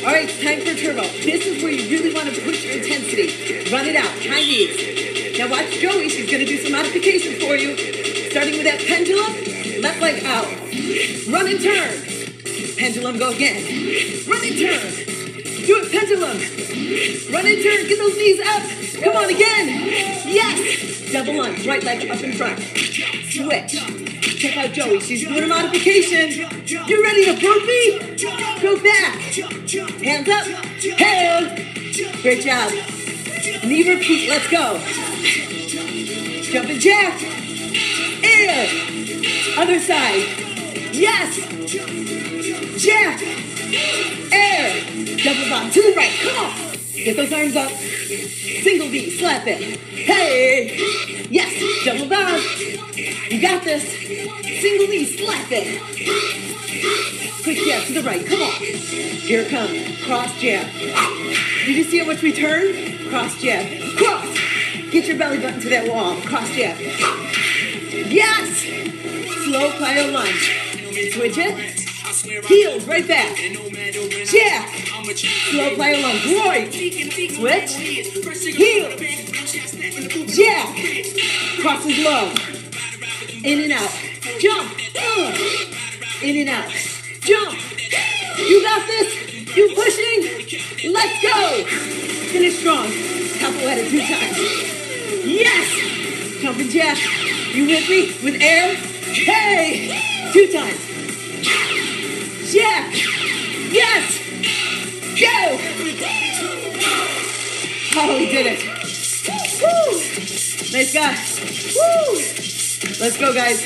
All right, time for turbo. This is where you really want to push your intensity. Run it out, Chinese. Now watch Joey, she's going to do some modifications for you. Starting with that pendulum, left leg out. Run and turn. Pendulum, go again. Run and turn. Do it, pendulum. Run and turn, get those knees up. Come on, again. Yes. Double lunge, right leg up in front. Switch. Check out Joey, she's doing a modification. You ready to burpee? Go back. Hands up. Hey. Great job. Knee repeat, let's go. Jumping jack. Air. Other side. Yes. Jack. Air. Double bob to the right. Come on. Get those arms up. Single V. Slap it. Hey. Yes. Double bob. You got this. Single V. Slap it. Quick jab to the right. Come on. Here it comes. Cross jab. Did you see how much we turn? Cross jab. Cross. Get your belly button to that wall. Cross jab. Yes. Slow plyo lunge. Switch it. Heels right back. Jack. Slow plyo lunge. Right. Switch. Heel. Jack. Crosses low. In and out. Jump. In and out. Jump. You got this. You pushing. Let's go. Finish strong. Capoeira 2 times. Yes. Jumping jack. You with me? With air. Hey. 2 times. Jack. Yes. Go. Oh, we did it. Woo. Nice guy. Woo. Let's go, guys.